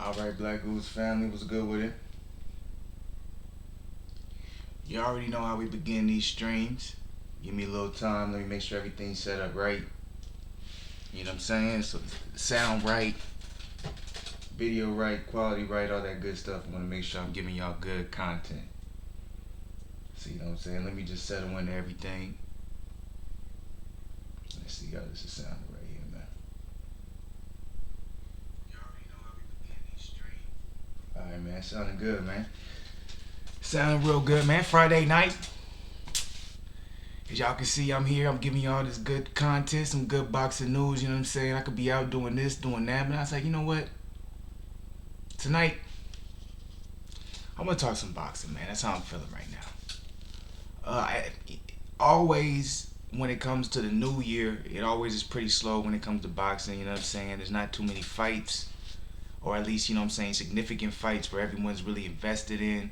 Alright, Black Goose family, was good with it? You already know how we begin these streams. Give me a little time, let me make sure everything's set up right. You know what I'm saying? So sound right, video right, quality right, all that good stuff. I want to make sure I'm giving y'all good content. So you know what I'm saying? Let me just settle into everything. Let's see how this is sounding right here, man. You already know how we begin these streams. Alright, man, sounding good, man. Sounding real good, man. Friday night. As y'all can see, I'm here. I'm giving y'all this good content, some good boxing news. You know what I'm saying? I could be out doing this, doing that, but I was like, you know what? Tonight, I'm gonna talk some boxing, man. That's how I'm feeling right now. Always, when it comes to the new year, it always is pretty slow when it comes to boxing. You know what I'm saying? There's not too many fights, or at least, you know what I'm saying, significant fights where everyone's really invested in.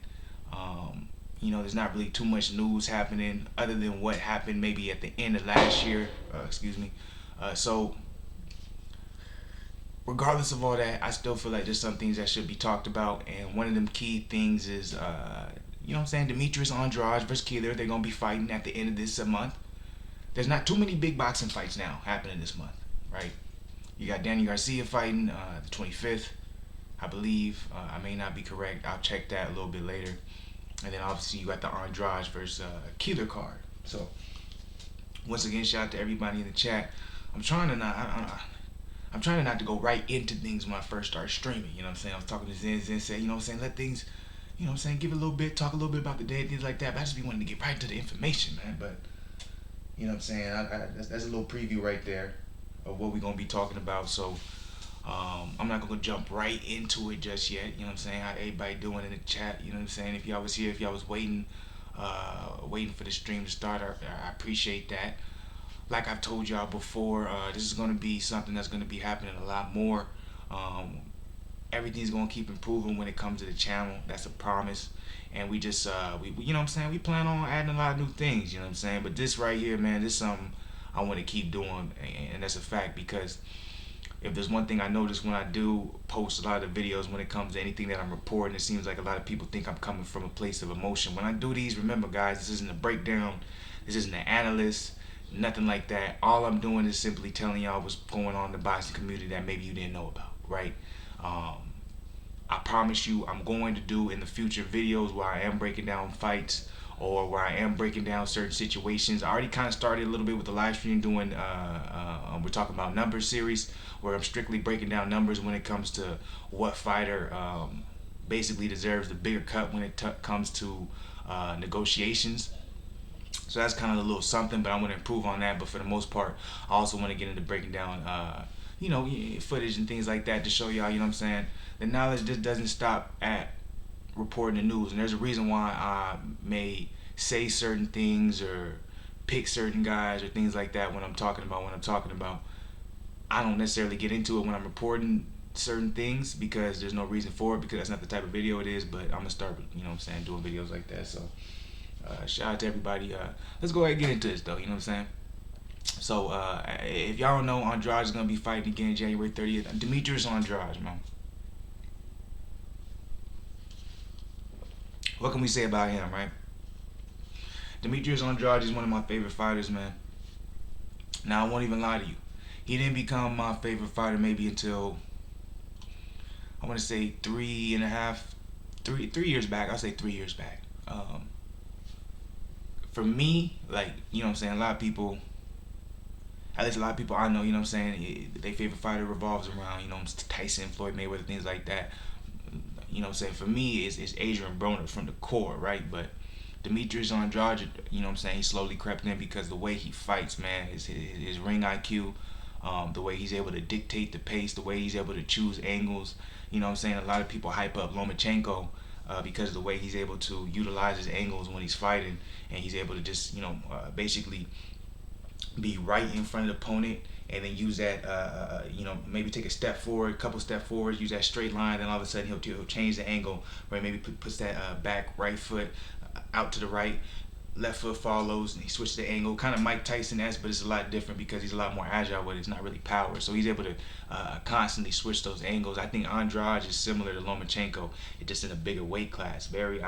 There's not really too much news happening other than what happened maybe at the end of last year. So, regardless of all that, I still feel like there's some things that should be talked about. And one of them key things is, you know what I'm saying, Demetrius Andrade versus Keeler. They're going to be fighting at the end of this month. There's not too many big boxing fights now happening this month, right? You got Danny Garcia fighting the 25th, I believe. I may not be correct. I'll check that a little bit later. And then obviously you got the Andrade versus Keeler card. So once again, shout out to everybody in the chat. I'm trying to not to go right into things when I first start streaming. You know what I'm saying? I was talking to Zen said, you know what I'm saying, let things, you know what I'm saying, give a little bit, talk a little bit about the day, things like that. But I just be wanting to get right to the information, man. But you know what I'm saying? That's a little preview right there of what we're gonna be talking about. So I'm not gonna jump right into it just yet. You know what I'm saying? How everybody doing in the chat? You know what I'm saying? If y'all was here, if y'all was waiting for the stream to start, I appreciate that. Like I've told y'all before, this is gonna be something that's gonna be happening a lot more. Everything's gonna keep improving when it comes to the channel. That's a promise. And we just we you know what I'm saying, we plan on adding a lot of new things. You know what I'm saying? But this right here, man, this is something I want to keep doing, and that's a fact, because if there's one thing I notice when I do post a lot of videos when it comes to anything that I'm reporting, it seems like a lot of people think I'm coming from a place of emotion. When I do these, remember guys, this isn't a breakdown, this isn't an analyst, nothing like that. All I'm doing is simply telling y'all what's going on in the boxing community that maybe you didn't know about, right? I promise you I'm going to do in the future videos where I am breaking down fights, or where I am breaking down certain situations. I already kind of started a little bit with the live stream doing, we're talking about numbers series, where I'm strictly breaking down numbers when it comes to what fighter basically deserves the bigger cut when it comes to negotiations. So that's kind of a little something, but I want to improve on that. But for the most part, I also want to get into breaking down, footage and things like that to show y'all, you know what I'm saying, the knowledge just doesn't stop at reporting the news. And there's a reason why I may say certain things or pick certain guys or things like that when I'm talking about I don't necessarily get into it when I'm reporting certain things, because there's no reason for it, because that's not the type of video it is. But I'm gonna start, you know what I'm saying, doing videos like that. So shout out to everybody. Let's go ahead and get into this though, you know what I'm saying. So if y'all don't know, Andrade is gonna be fighting again January 30th. Demetrius Andrade, man. What can we say about him, right? Demetrius Andrade is one of my favorite fighters, man. Now, I won't even lie to you. He didn't become my favorite fighter maybe until, I want to say 3 years back. I'll say 3 years back. For me, like, you know what I'm saying, a lot of people, at least a lot of people I know, you know what I'm saying, their favorite fighter revolves around, you know, Tyson, Floyd Mayweather, things like that. You know what I'm saying, for me, it's Adrian Broner from the core, right? But Demetrius Andrade, you know what I'm saying, he slowly crept in because the way he fights, man, his ring IQ, the way he's able to dictate the pace, the way he's able to choose angles. You know what I'm saying, a lot of people hype up Lomachenko because of the way he's able to utilize his angles when he's fighting, and he's able to just, basically be right in front of the opponent, and then use that, maybe take a step forward, a couple step forwards, use that straight line, then all of a sudden he'll change the angle, where he maybe puts that back right foot out to the right. left foot follows and he switched the angle, kind of Mike Tyson-esque, but it's a lot different because he's a lot more agile with it. It's not really power, so he's able to constantly switch those angles. I think Andrade is similar to Lomachenko, it's just in a bigger weight class. Very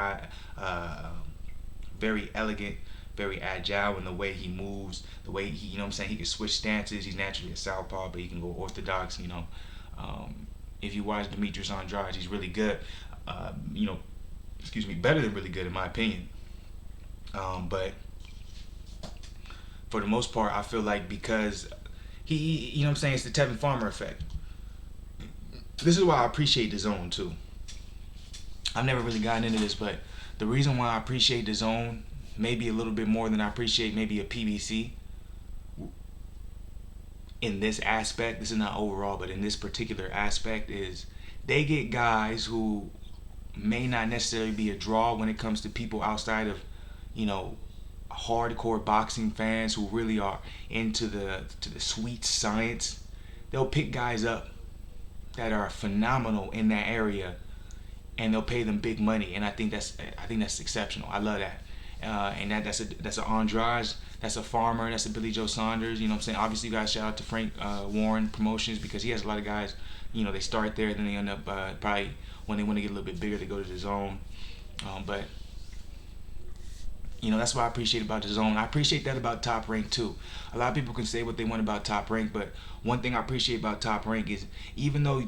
elegant, very agile in the way he moves, the way he, you know what I'm saying, he can switch stances. He's naturally a southpaw, but he can go orthodox. If you watch Demetrius Andrade, he's really good. You know, excuse me, better than really good in my opinion. But for the most part, I feel like because he, you know what I'm saying, it's the Tevin Farmer effect. This is why I appreciate the zone too. I've never really gotten into this, but the reason why I appreciate the zone maybe a little bit more than I appreciate maybe a PBC in this aspect, this is not overall, but in this particular aspect, is they get guys who may not necessarily be a draw when it comes to people outside of, you know, hardcore boxing fans who really are into the sweet science. They'll pick guys up that are phenomenal in that area, and they'll pay them big money. And I think that's exceptional. I love that. And that's an Andrade, that's a Farmer, that's a Billy Joe Saunders. You know what I'm saying? Obviously, you guys shout out to Frank Warren Promotions because he has a lot of guys. You know, they start there, then they end up probably when they want to get a little bit bigger, they go to the zone. But you know, that's what I appreciate about the zone. I appreciate that about Top Rank too. A lot of people can say what they want about Top Rank, but one thing I appreciate about Top Rank is even though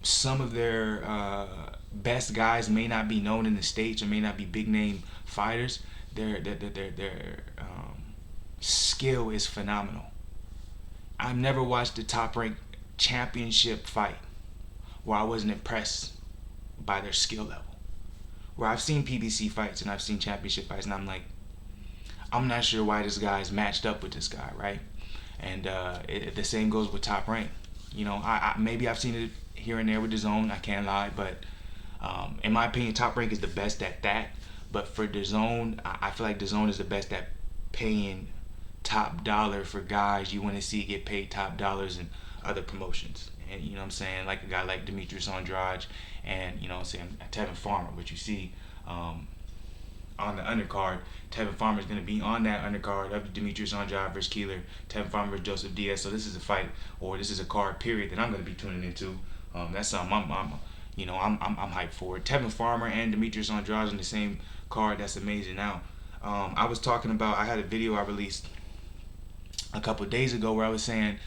some of their best guys may not be known in the States or may not be big name fighters, their skill is phenomenal. I've never watched a Top Rank championship fight where I wasn't impressed by their skill level. Where I've seen PBC fights and I've seen championship fights, and I'm like, I'm not sure why this guy is matched up with this guy, right? And the same goes with Top Rank. You know, maybe I've seen it here and there with the zone. I can't lie, but in my opinion, Top Rank is the best at that. But for the zone, I feel like the zone is the best at paying top dollar for guys you want to see get paid top dollars in other promotions. And you know what I'm saying, like a guy like Demetrius Andrade and, you know what I'm saying, Tevin Farmer, which you see on the undercard. Tevin Farmer is going to be on that undercard of Demetrius Andrade versus Keeler, Tevin Farmer versus Joseph Diaz. So this is a fight, or this is a card period that I'm going to be tuning into. That's something I'm hyped for. Tevin Farmer and Demetrius Andrade on the same card, that's amazing. Now, I was talking about, I had a video I released a couple days ago where I was saying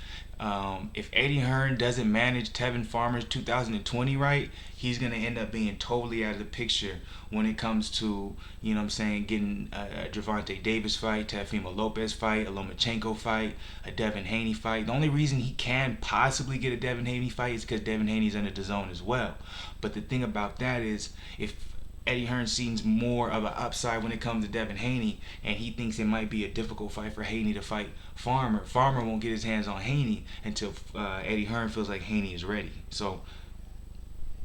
if Eddie Hearn doesn't manage Tevin Farmer's 2020 right, he's going to end up being totally out of the picture when it comes to, you know what I'm saying, getting a Gervonta Davis fight, Teofimo Lopez fight, a Lomachenko fight, a Devin Haney fight. The only reason he can possibly get a Devin Haney fight is because Devin Haney's under the zone as well. But the thing about that is, if Eddie Hearn sees more of an upside when it comes to Devin Haney, and he thinks it might be a difficult fight for Haney to fight Farmer. Farmer won't get his hands on Haney until Eddie Hearn feels like Haney is ready. So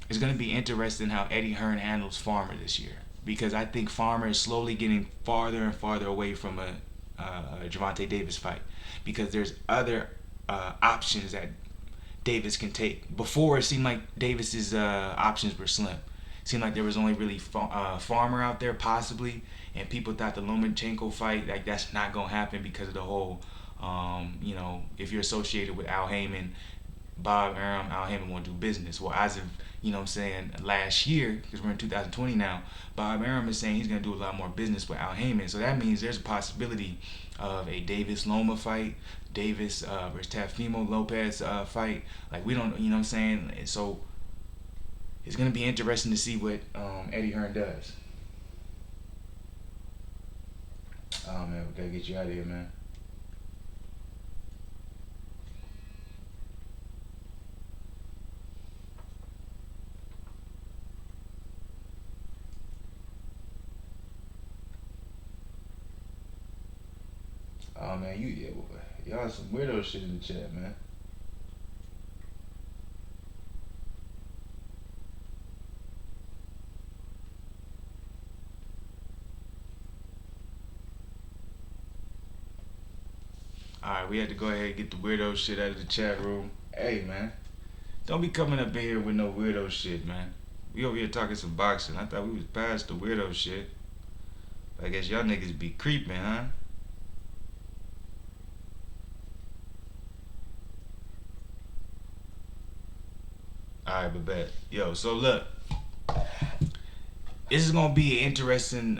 it's going to be interesting how Eddie Hearn handles Farmer this year, because I think Farmer is slowly getting farther and farther away from a Gervonta Davis fight, because there's other options that Davis can take. Before, it seemed like Davis's options were slim. Seemed like there was only really Farmer out there possibly, and people thought the Lomachenko fight, like, that's not gonna happen because of the whole you know, if you're associated with Al Heyman, Bob Arum, Al Heyman won't do business. Well, as of, you know what I'm saying, last year, because we're in 2020 now, Bob Arum is saying he's gonna do a lot more business with Al Heyman. So that means there's a possibility of a Davis Loma fight, Davis versus Teofimo Lopez fight. Like, we don't, you know what I'm saying. So it's going to be interesting to see what Eddie Hearn does. Oh, man, we got to get you out of here, man. Oh, man, y'all some weirdo shit in the chat, man. Alright, we had to go ahead and get the weirdo shit out of the chat room. Hey, man, don't be coming up in here with no weirdo shit, man. We over here talking some boxing. I thought we was past the weirdo shit. I guess y'all niggas be creeping, huh? Alright, but bet. Yo, so look, this is gonna be an interesting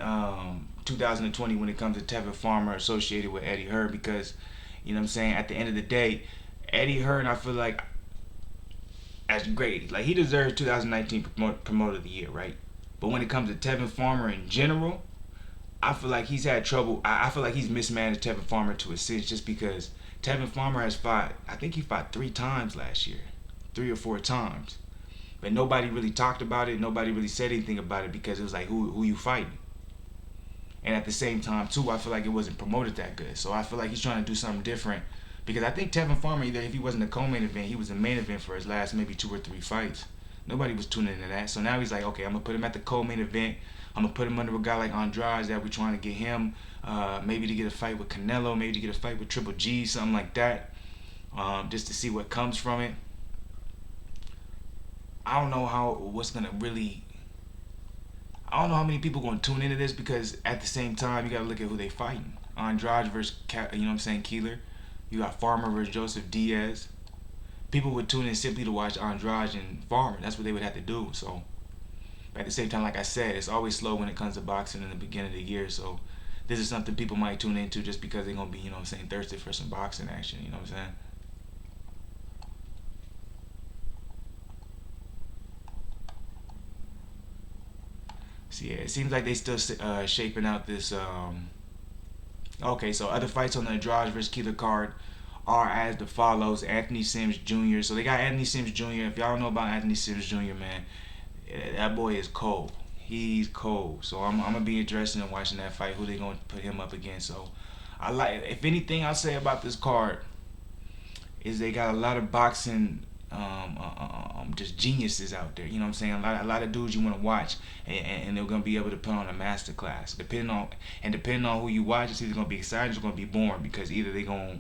2020 when it comes to Tevin Farmer associated with Eddie Hearn because, you know what I'm saying, at the end of the day, Eddie Hearn, I feel like, as great, like he deserves 2019 promoter of the year, right? But when it comes to Tevin Farmer in general, I feel like he's had trouble. I feel like he's mismanaged Tevin Farmer to a sense just because Tevin Farmer has fought, I think he fought 3 times last year, 3 or 4 times. But nobody really talked about it. Nobody really said anything about it because it was like, who you fighting? And at the same time, too, I feel like it wasn't promoted that good. So I feel like he's trying to do something different. Because I think Tevin Farmer, either if he wasn't a co-main event, he was the main event for his last maybe 2 or 3 fights. Nobody was tuning into that. So now he's like, okay, I'm going to put him at the co-main event. I'm going to put him under a guy like Andrade that we're trying to get him, maybe to get a fight with Canelo, maybe to get a fight with Triple G, something like that, just to see what comes from it. I don't know what's going to really I don't know how many people going to tune into this because at the same time you got to look at who they fighting. Andrade versus you know what I'm saying, Keeler. You got Farmer versus Joseph Diaz. People would tune in simply to watch Andrade and Farmer. That's what they would have to do. So, but at the same time, like I said, it's always slow when it comes to boxing in the beginning of the year. So, this is something people might tune into just because they're gonna be, you know what I'm saying, thirsty for some boxing action. You know what I'm saying? So yeah, it seems like they still shaping out this. Okay, so other fights on the Andrade versus Keeler card are as the follows: Anthony Sims Jr. So they got Anthony Sims Jr. If y'all don't know about Anthony Sims Jr., man, that boy is cold. He's cold. So I'm gonna be interested in watching that fight. Who they gonna put him up against? So I like. If anything, I'll say about this card is they got a lot of boxing just geniuses out there. You know what I'm saying? A lot of dudes you want to watch, and they're gonna be able to put on a master class. Depending on who you watch, it's either gonna be exciting or it's gonna be boring because either they're gonna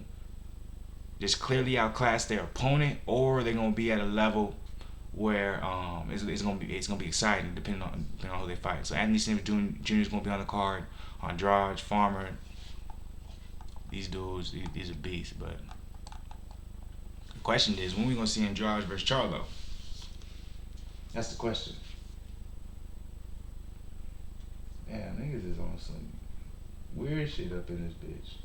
just clearly outclass their opponent or they're gonna be at a level where it's gonna be exciting depending on who they fight. So Anthony Sims Jr. is gonna be on the card. Andrade, Farmer, these dudes, these are beasts, but. The question is, when we gonna see Andrade versus Charlo? That's the question. Yeah, niggas is on some weird shit up in this bitch.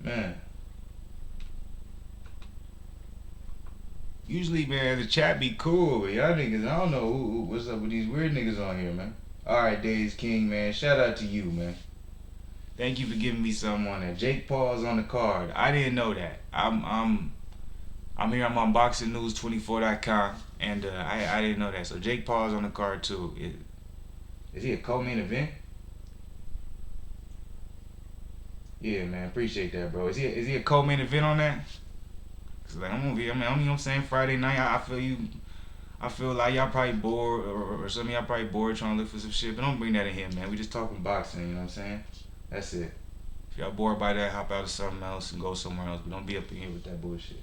Man. Usually, man, the chat be cool, but y'all niggas, I don't know what's up with these weird niggas on here, man. Alright, Days King, man. Shout out to you, man. Thank you for giving me something on that. Jake Paul's on the card. I didn't know that. I'm here. I'm on BoxingNews24.com, and I didn't know that. So Jake Paul's on the card too. Is he a co-main event? Yeah, man. Appreciate that, bro. Is he a co-main event on that? Cause like I'm gonna be. You know what I'm saying, Friday night. I feel you. I feel like y'all probably bored, or some of y'all probably bored trying to look for some shit. But don't bring that in here, man. We just talking boxing. You know what I'm saying? That's it. If y'all bored by that, hop out of something else and go somewhere else. But don't be up in here with that bullshit.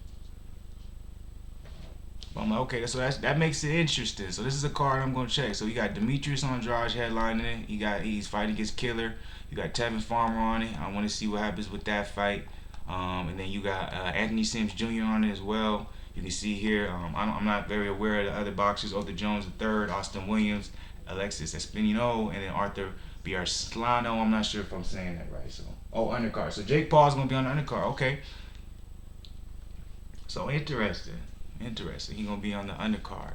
But I'm like, okay, so that makes it interesting. So this is a card I'm gonna check. So you got Demetrius Andrade headlining it. He's fighting against Killer. You got Tevin Farmer on it. I want to see what happens with that fight. And then you got Anthony Sims Jr. on it as well. You can see here. I'm not very aware of the other boxers. Other Jones III, Austin Williams, Alexis Espinino, and then Arthur Biarslano. I'm not sure if I'm saying that right. So undercard. So Jake Paul's gonna be on the undercard. Okay. So interesting. Interesting. He's gonna be on the undercard.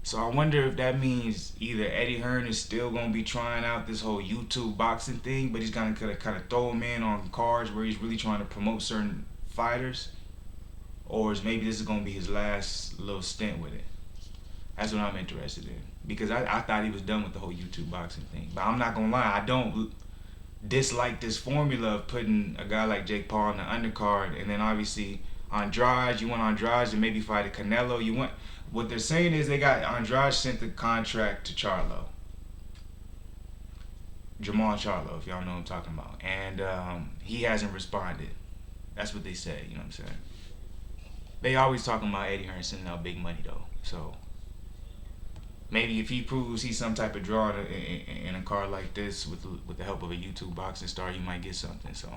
So I wonder if that means either Eddie Hearn is still gonna be trying out this whole YouTube boxing thing, but he's gonna kind of throw him in on cards where he's really trying to promote certain fighters, or is maybe this is gonna be his last little stint with it. That's what I'm interested in because I thought he was done with the whole YouTube boxing thing. But I'm not gonna lie, I don't dislike this formula of putting a guy like Jake Paul in the undercard, and then obviously Andrade. You want Andrade to maybe fight a Canelo. You want. What they're saying is they got Andrade sent the contract to Charlo. Jamal Charlo, if y'all know what I'm talking about. And he hasn't responded. That's what they say, you know what I'm saying? They always talking about Eddie Hearn sending out big money though. So maybe if he proves he's some type of draw in a card like this with the help of a YouTube boxing star, you might get something. So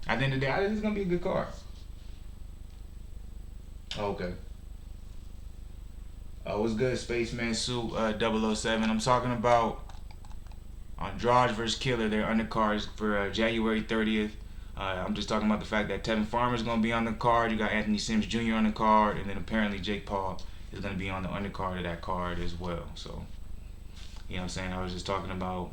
at the end of the day, I think it's gonna be a good card. Okay. What's good, Spaceman Suit 007? I'm talking about Andrade versus Keeler. Their undercards for January 30th. I'm just talking about the fact that Tevin Farmer's going to be on the card. You got Anthony Sims Jr. on the card. And then apparently Jake Paul is going to be on the undercard of that card as well. So, you know what I'm saying? I was just talking about,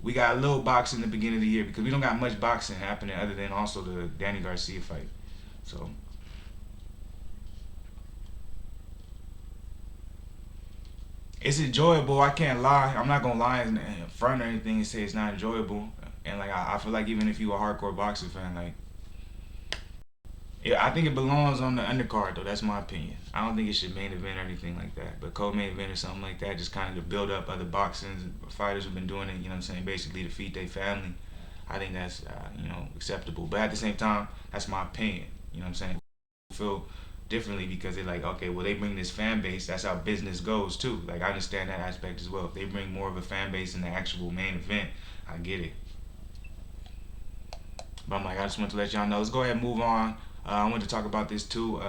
we got a little boxing in the beginning of the year because we don't got much boxing happening other than also the Danny Garcia fight. So, it's enjoyable. I can't lie. I'm not going to lie in front or anything and say it's not enjoyable. And like I feel like even if you a hardcore boxing fan, like yeah, I think it belongs on the undercard though. That's my opinion. I don't think it should main event or anything like that. But co-main event or something like that, just kind of to build up other boxing fighters who've been doing it. You know what I'm saying? Basically to feed their family. I think that's acceptable. But at the same time, that's my opinion. You know what I'm saying? Feel differently because they're like, okay, well they bring this fan base. That's how business goes too. Like I understand that aspect as well. If they bring more of a fan base in the actual main event, I get it. But I'm like, I just want to let y'all know. Let's go ahead and move on. I want to talk about this too.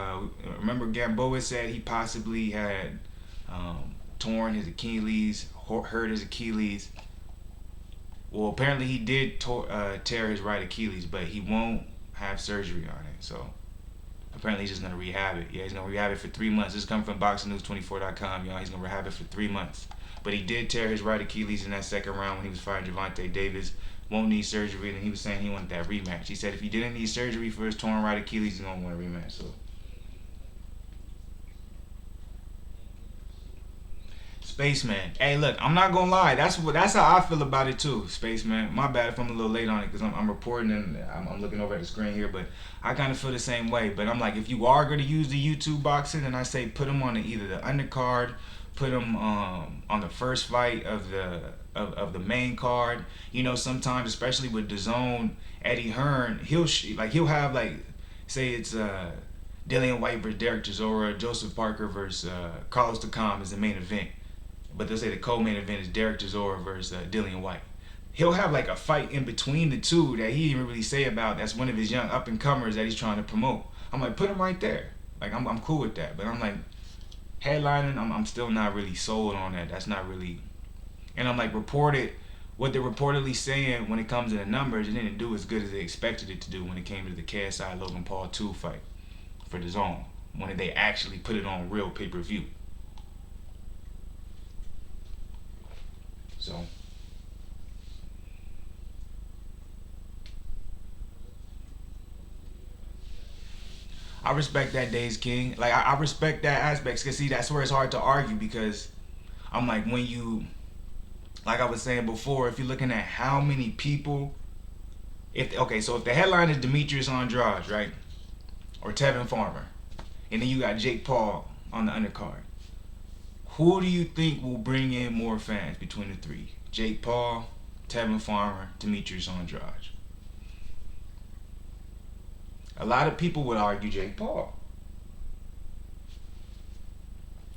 Remember Gamboa said he possibly had torn his Achilles, hurt his Achilles. Well, apparently he did tear his right Achilles, but he won't have surgery on it. So apparently he's just going to rehab it. Yeah, he's going to rehab it for 3 months. This is coming from BoxingNews24.com, y'all. He's going to rehab it for 3 months. But he did tear his right Achilles in that second round when he was fighting Gervonta Davis. Won't need surgery, and he was saying he wanted that rematch. He said if he didn't need surgery for his torn right Achilles, he's gonna want a rematch. So, Spaceman, hey, look, I'm not gonna lie. That's how I feel about it too, Spaceman. My bad if I'm a little late on it because I'm reporting and I'm looking over at the screen here, but I kind of feel the same way. But I'm like, if you are gonna use the YouTube boxing, and I say put him on either the undercard, put him on the first fight of the main card. You know, sometimes, especially with DAZN, Eddie Hearn, he'll have like, say it's Dillian White versus Derek Chisora, Joseph Parker versus Carlos Takam is the main event, but they'll say the co-main event is Derek Chisora versus Dillian White. He'll have like a fight in between the two that he didn't really say about. That's one of his young up and comers that he's trying to promote. I'm like, put him right there. Like I'm cool with that, but I'm like, headlining, I'm still not really sold on that. That's not really. And I'm like, what they're reportedly saying when it comes to the numbers, it didn't do as good as they expected it to do when it came to the KSI Logan Paul 2 fight for DAZN, when they actually put it on real pay-per-view. So I respect that, Days King. Like I respect that aspect. Cause see, that's where it's hard to argue because I'm like, when you, like I was saying before, if you're looking at how many people, so if the headline is Demetrius Andrade, right, or Tevin Farmer, and then you got Jake Paul on the undercard, who do you think will bring in more fans between the three? Jake Paul, Tevin Farmer, Demetrius Andrade. A lot of people would argue Jake Paul.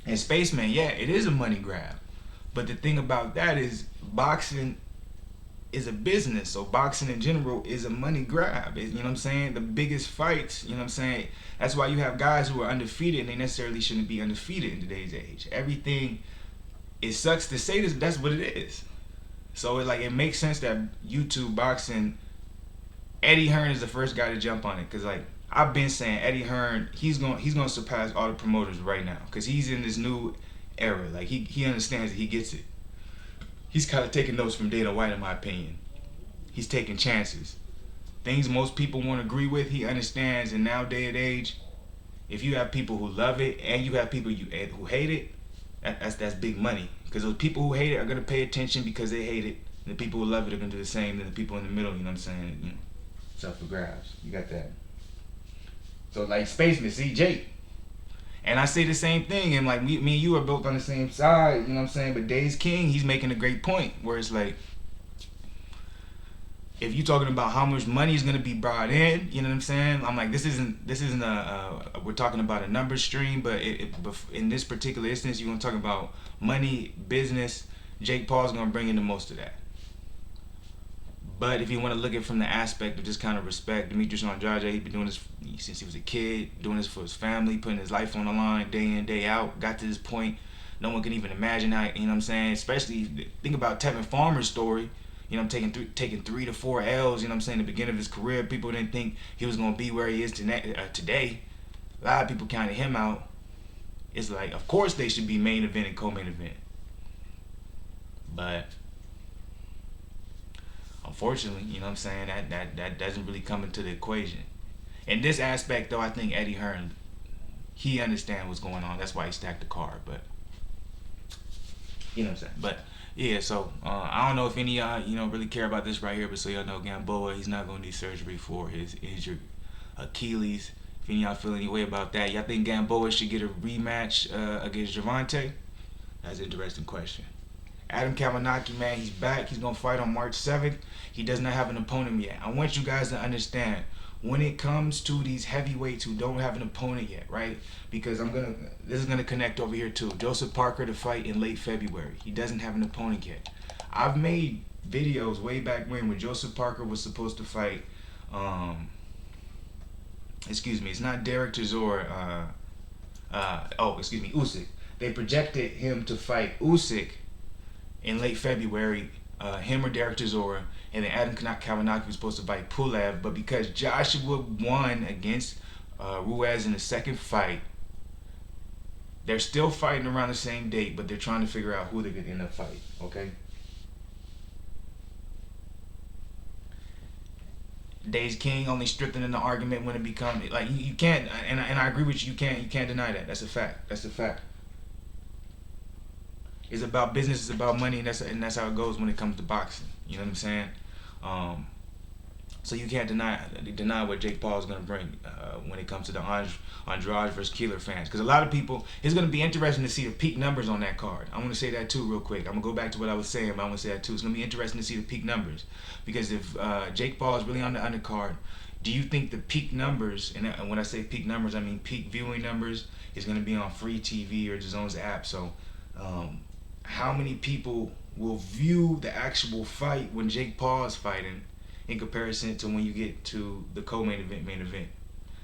And Spaceman, yeah, it is a money grab. But the thing about that is boxing is a business. So boxing in general is a money grab. You know what I'm saying? The biggest fights, you know what I'm saying? That's why you have guys who are undefeated and they necessarily shouldn't be undefeated in today's age. Everything, it sucks to say this, but that's what it is. So it makes sense that YouTube boxing, Eddie Hearn is the first guy to jump on it. Cause like I've been saying, Eddie Hearn, he's gonna surpass all the promoters right now. Cause he's in this new era. Like he understands it, he gets it. He's kind of taking notes from Dana White, in my opinion. He's taking chances. Things most people won't agree with, he understands. And now day and age, if you have people who love it and you have people who hate it, that's big money. Because those people who hate it are gonna pay attention because they hate it. And the people who love it are gonna do the same. And the people in the middle, you know what I'm saying? You know, it's up for grabs. You got that. So like Spaceman, see Jake. And I say the same thing, and like me and you are both on the same side, you know what I'm saying? But Days King, he's making a great point where it's like, if you're talking about how much money is going to be brought in, you know what I'm saying? I'm like, this isn't we're talking about a number stream, but in this particular instance, you're going to talk about money, business. Jake Paul's going to bring in the most of that. But if you want to look at it from the aspect of just kind of respect, Demetrius Andrade, he's been doing this since he was a kid, doing this for his family, putting his life on the line day in, day out. Got to this point, no one can even imagine how, you know what I'm saying? Especially, think about Tevin Farmer's story. You know, taking 3 to 4 L's, you know what I'm saying, at the beginning of his career. People didn't think he was going to be where he is today. A lot of people counted him out. It's like, of course they should be main event and co-main event. But unfortunately, you know what I'm saying, that doesn't really come into the equation. In this aspect, though, I think Eddie Hearn, he understands what's going on. That's why he stacked the card. But you know what I'm saying. But yeah, so I don't know if any of y'all, really care about this right here, but so y'all know, Gamboa, he's not going to need surgery for his injured Achilles. If any of y'all feel any way about that, y'all think Gamboa should get a rematch against Gervonta? That's an interesting question. Adam Kavanagh, man, he's back. He's going to fight on March 7th. He does not have an opponent yet. I want you guys to understand, when it comes to these heavyweights who don't have an opponent yet, right? Because this is gonna connect over here too. Joseph Parker to fight in late February. He doesn't have an opponent yet. I've made videos way back when Joseph Parker was supposed to fight. It's not Derek Chisora. Usyk. They projected him to fight Usyk in late February. Him or Derek Chisora, and then Adam Kavanagh was supposed to fight Pulev, but because Joshua won against Ruiz in the second fight, they're still fighting around the same date, but they're trying to figure out who they're going to end up fighting, okay? Days King only strengthening the argument when it becomes, like, you can't, and I agree with you, you can't deny that. That's a fact. That's a fact. It's about business, it's about money, and that's how it goes when it comes to boxing. You know what I'm saying? So you can't deny what Jake Paul is going to bring when it comes to the Andrade versus Keeler fans. Because a lot of people, it's going to be interesting to see the peak numbers on that card. I'm going to say that too real quick. I'm going to go back to what I was saying, but I'm going to say that too. It's going to be interesting to see the peak numbers. Because if Jake Paul is really on the undercard, do you think the peak numbers, and when I say peak numbers, I mean peak viewing numbers, is going to be on free TV or DAZN's app? So how many people will view the actual fight when Jake Paul is fighting in comparison to when you get to the co-main event, main event?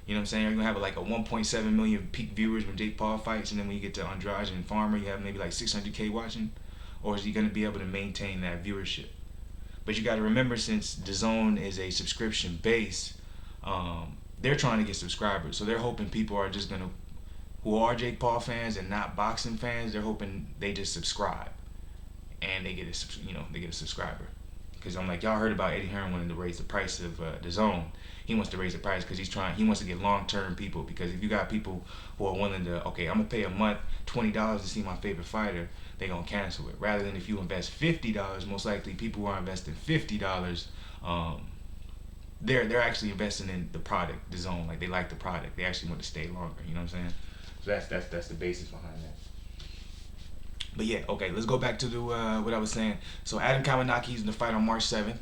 You know what I'm saying? You're going to have like a 1.7 million peak viewers when Jake Paul fights, and then when you get to Andrade and Farmer, you have maybe like 600K watching? Or is he going to be able to maintain that viewership? But you got to remember, since DAZN is a subscription base, they're trying to get subscribers. So they're hoping people are just going to, who are Jake Paul fans and not boxing fans, they're hoping they just subscribe and they get a subscriber. Because I'm like, y'all heard about Eddie Hearn wanting to raise the price of DAZN. He wants to raise the price because he wants to get long-term people. Because if you got people who are willing to, okay, I'm gonna pay a month $20 to see my favorite fighter, they're gonna cancel it. Rather than if you invest $50, most likely people who are investing $50, they're actually investing in the product, DAZN. Like, they like the product. They actually want to stay longer. You know what I'm saying? So that's the basis behind that. But yeah, okay, let's go back to the what I was saying. So Adam Kavanagh is in the fight on March 7th.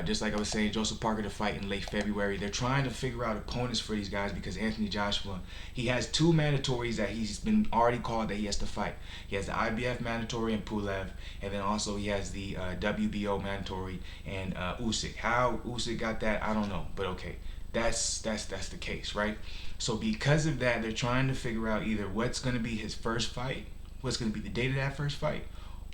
Just like I was saying, Joseph Parker to fight in late February. They're trying to figure out opponents for these guys because Anthony Joshua, he has 2 mandatories that he's been already called that he has to fight. He has the IBF mandatory and Pulev, and then also he has the WBO mandatory and Usyk. How Usyk got that, I don't know, but okay, that's the case, right? So because of that, they're trying to figure out either what's going to be his first fight, what's going to be the date of that first fight,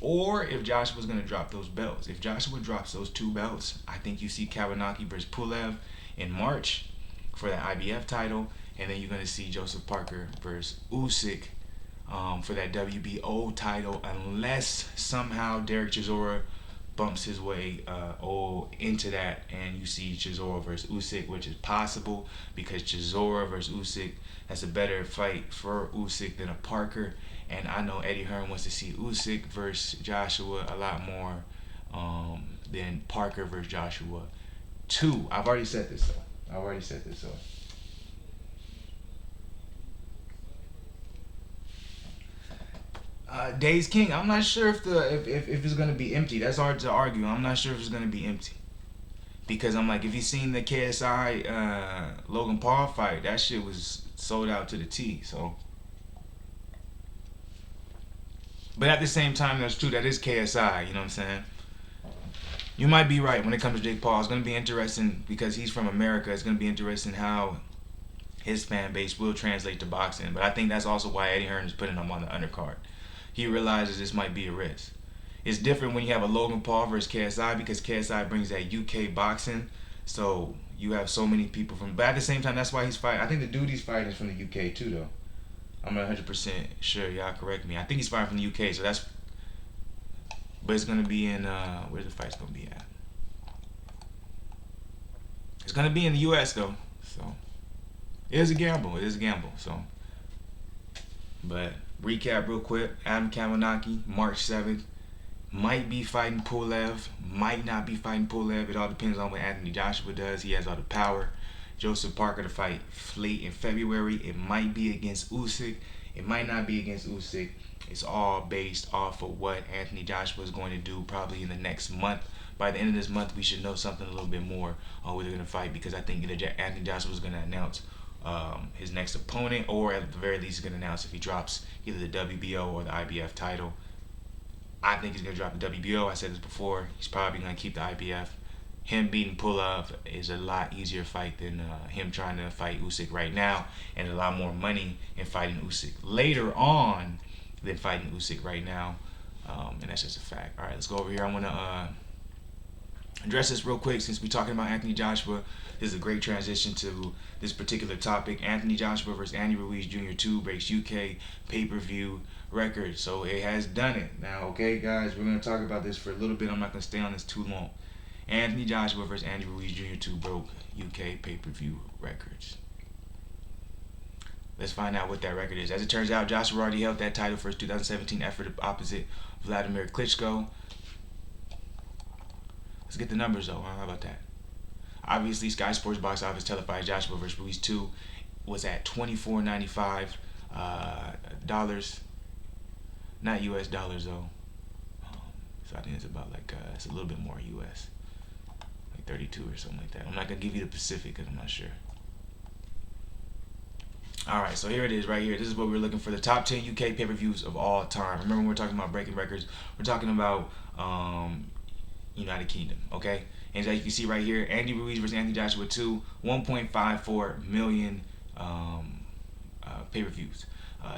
or if Joshua's going to drop those belts. If Joshua drops those 2 belts, I think you see Kavanagh versus Pulev in March for the IBF title, and then you're going to see Joseph Parker versus Usyk for that WBO title, unless somehow Derek Chisora bumps his way into that, and you see Chisora versus Usyk, which is possible because Chisora versus Usyk, that's a better fight for Usyk than a Parker. And I know Eddie Hearn wants to see Usyk versus Joshua a lot more than Parker versus Joshua 2. I've already said this though. Days King, I'm not sure if it's gonna be empty. That's hard to argue. I'm not sure if it's gonna be empty. because I'm like, if you seen the KSI Logan Paul fight, that shit was sold out to the T. So, but at the same time, that's true. That is KSI. You know what I'm saying? You might be right when it comes to Jake Paul. It's gonna be interesting because he's from America. It's gonna be interesting how his fan base will translate to boxing. But I think that's also why Eddie Hearn is putting him on the undercard. He realizes this might be a risk. It's different when you have a Logan Paul versus KSI because KSI brings that UK boxing. So you have so many people from. But at the same time, that's why he's fighting. I think the dude he's fighting is from the UK too, though. I'm not 100% sure. Y'all correct me. I think he's fighting from the UK. So that's. But it's gonna be in. Where's the fight's gonna be at? It's gonna be in the US though. So it is a gamble. It is a gamble. So. But recap real quick. Adam Kamanaki, March 7th. Might be fighting Pulev, might not be fighting Pulev. It all depends on what Anthony Joshua does. He has all the power. Joseph Parker to fight late in February. It might be against Usyk. It might not be against Usyk. It's all based off of what Anthony Joshua is going to do probably in the next month. By the end of this month, we should know something a little bit more on who they're going to fight because I think either Anthony Joshua is going to announce his next opponent, or at the very least, he's going to announce if he drops either the WBO or the IBF title. I think he's going to drop the WBO. I said this before. He's probably going to keep the IBF. Him beating Pulev is a lot easier fight than him trying to fight Usyk right now, and a lot more money in fighting Usyk later on than fighting Usyk right now. And that's just a fact. All right, let's go over here. I want to address this real quick since we're talking about Anthony Joshua. This is a great transition to this particular topic. Anthony Joshua versus Andy Ruiz Jr. 2 breaks UK pay-per-view record. So it has done it. Now, okay, guys, we're going to talk about this for a little bit. I'm not going to stay on this too long. Anthony Joshua versus Andy Ruiz Jr. 2 broke UK pay-per-view records. Let's find out what that record is. As it turns out, Joshua already held that title for his 2017 effort opposite Vladimir Klitschko. Let's get the numbers, though. How about that? Obviously, Sky Sports Box Office televised Joshua versus Ruiz 2 was at $24.95 dollars, not US dollars though. So I think it's about like it's a little bit more US, like 32 or something like that. I'm not gonna give you the Pacific because I'm not sure. All right, so here it is right here. This is what we're looking for: the top 10 UK pay-per-views of all time. Remember, when we're talking about breaking records, we're talking about United Kingdom, okay? And as you can see right here, Andy Ruiz versus Anthony Joshua 2, 1.54 million pay-per-views.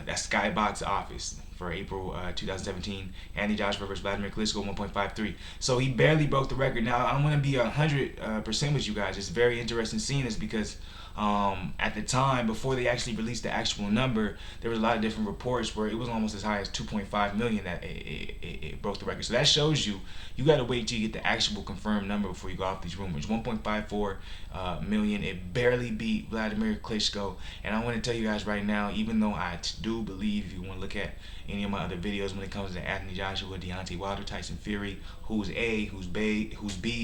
That's Sky Box Office for April 2017. Andy Joshua versus Vladimir Klitschko, 1.53. So he barely broke the record. Now, I'm going to be 100% with you guys. It's very interesting seeing this because at the time, before they actually released the actual number, there was a lot of different reports where it was almost as high as 2.5 million that it broke the record. So that shows you got to wait till you get the actual confirmed number before you go off these rumors. 1.54 million. It barely beat Vladimir Klitschko. And I want to tell you guys right now, even though I do believe, if you want to look at any of my other videos when it comes to Anthony Joshua, Deontay Wilder, Tyson Fury, who's A, who's B,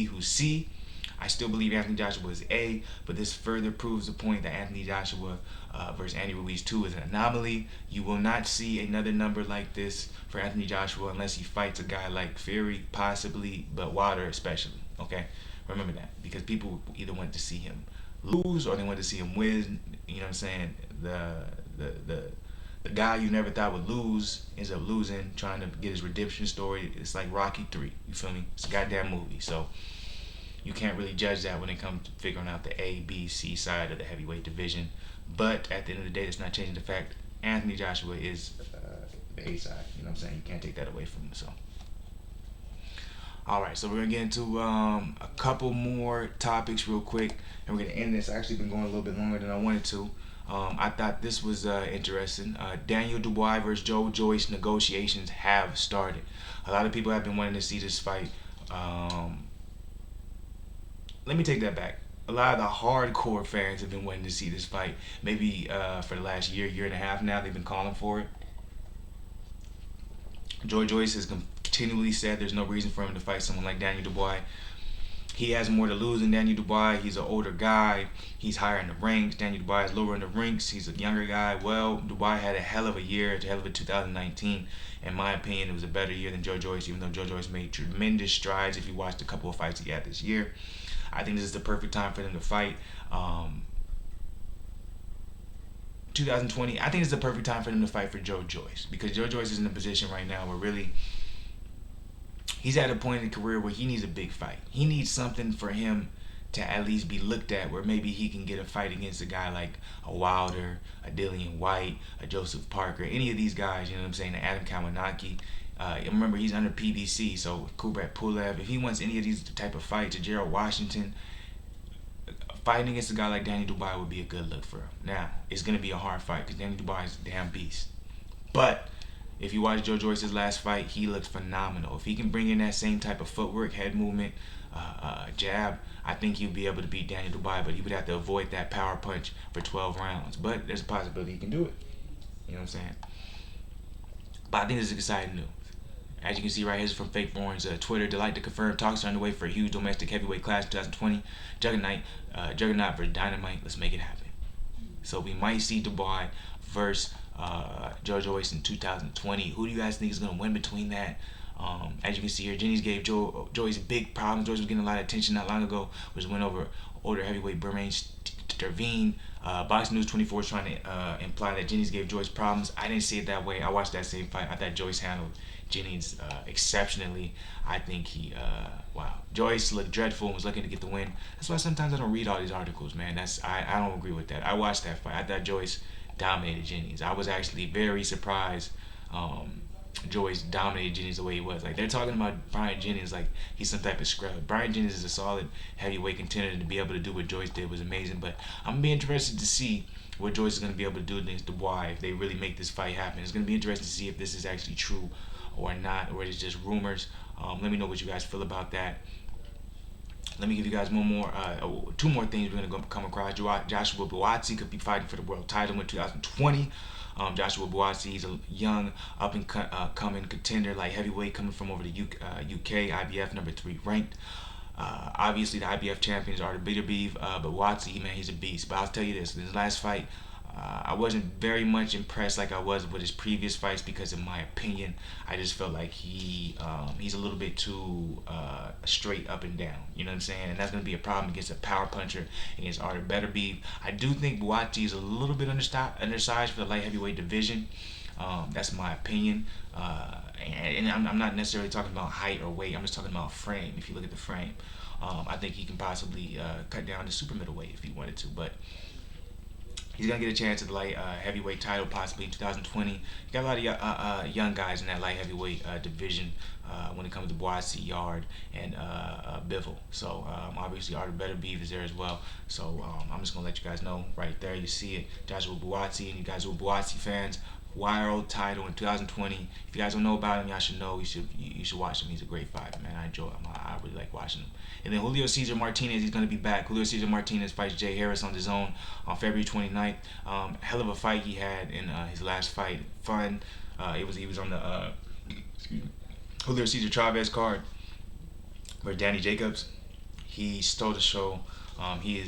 who's C, I still believe Anthony Joshua is A, but this further proves the point that Anthony Joshua versus Andy Ruiz 2 is an anomaly. You will not see another number like this for Anthony Joshua unless he fights a guy like Fury, possibly, but Wilder especially, okay? Remember that, because people either want to see him lose or they want to see him win. You know what I'm saying? The guy you never thought would lose ends up losing, trying to get his redemption story. It's like Rocky 3, you feel me? It's a goddamn movie, so you can't really judge that when it comes to figuring out the A, B, C side of the heavyweight division. But at the end of the day, it's not changing the fact Anthony Joshua is the A side. You know what I'm saying? You can't take that away from him. So, all right. So we're gonna get into a couple more topics real quick, and we're gonna end this. I've actually been going a little bit longer than I wanted to. I thought this was interesting. Daniel Dubois versus Joyce negotiations have started. A lot of people have been wanting to see this fight. Let me take that back. A lot of the hardcore fans have been wanting to see this fight. Maybe for the last year and a half now, they've been calling for it. Joyce has continually said there's no reason for him to fight someone like Daniel Dubois. He has more to lose than Daniel Dubois. He's an older guy. He's higher in the ranks. Daniel Dubois is lower in the ranks. He's a younger guy. Well, Dubois had a hell of a year, a hell of a 2019. In my opinion, it was a better year than Joyce, even though Joyce made tremendous strides if you watched a couple of fights he had this year. I think this is the perfect time for them to fight. 2020, I think it's the perfect time for them to fight for Joe Joyce, because Joe Joyce is in a position right now where really he's at a point in the career where he needs a big fight. He needs something for him to at least be looked at, where maybe he can get a fight against a guy like a Wilder, a Dillian White, a Joseph Parker, any of these guys, you know what I'm saying, Adam Kalinowski. Remember, he's under PBC, so Kubrat Pulev. If he wants any of these type of fights, or Gerald Washington, fighting against a guy like Danny Dubois would be a good look for him. Now, it's going to be a hard fight because Danny Dubois is a damn beast. But if you watch Joe Joyce's last fight, he looks phenomenal. If he can bring in that same type of footwork, head movement, jab, I think he'll be able to beat Danny Dubois, but he would have to avoid that power punch for 12 rounds. But there's a possibility he can do it. You know what I'm saying? But I think this is exciting news. As you can see right here, this is from Fake Born's Twitter. Delight to confirm talks are underway for a huge domestic heavyweight class 2020. Juggernaut versus Dynamite. Let's make it happen. So we might see Dubois versus Joe Joyce in 2020. Who do you guys think is going to win between that? As you can see here, Jennings gave Joyce big problems. Joyce was getting a lot of attention not long ago, which went over older heavyweight Bermain Sterveen. Boxing News 24 is trying to imply that Jennings gave Joyce problems. I didn't see it that way. I watched that same fight. I thought Joyce handled Jennings exceptionally. I think wow. Joyce looked dreadful and was looking to get the win. That's why sometimes I don't read all these articles, man. I don't agree with that. I watched that fight. I thought Joyce dominated Jennings. I was actually very surprised Joyce dominated Jennings the way he was. Like, they're talking about Brian Jennings like he's some type of scrub. Brian Jennings is a solid heavyweight contender. To be able to do what Joyce did was amazing. But I'm gonna be interested to see what Joyce is gonna be able to do against Dubois if they really make this fight happen. It's gonna be interesting to see if this is actually true or not, or it's just rumors. Let me know what you guys feel about that. Let me give you guys two more things we're gonna come across. Joshua Buatsi could be fighting for the world title in 2020. Joshua Buatsi, he's a young up and coming contender, like heavyweight, coming from over the UK, IBF number 3 ranked. Obviously the IBF champions are the bitter beef, but Buatsi, man, he's a beast. But I'll tell you this: in his last fight, I wasn't very much impressed like I was with his previous fights, because in my opinion, I just felt like he's a little bit too straight up and down. You know what I'm saying? And that's going to be a problem against a power puncher, against Arthur Beterbiev. I do think Buatsi is a little bit undersized for the light heavyweight division. That's my opinion. And I'm not necessarily talking about height or weight. I'm just talking about frame. If you look at the frame, I think he can possibly cut down to super middleweight if he wanted to. But he's going to get a chance at the light heavyweight title possibly in 2020. You got a lot of young guys in that light heavyweight division when it comes to Buatsi, Yard, and Bivol. So obviously Arthur Beterbiev is there as well. So I'm just going to let you guys know right there. You see it, Joshua Buatsi, and you guys who are Buatsi fans, world title in 2020. If you guys don't know about him, y'all should know. You should watch him. He's a great fighter, man. I enjoy him. I really like watching him. And then Julio Cesar Martinez, he's going to be back. Julio Cesar Martinez fights Jay Harris on DAZN on February 29th. Hell of a fight he had in his last fight. Fun. He was on the Julio Cesar Chavez card, where Danny Jacobs, he stole the show. He is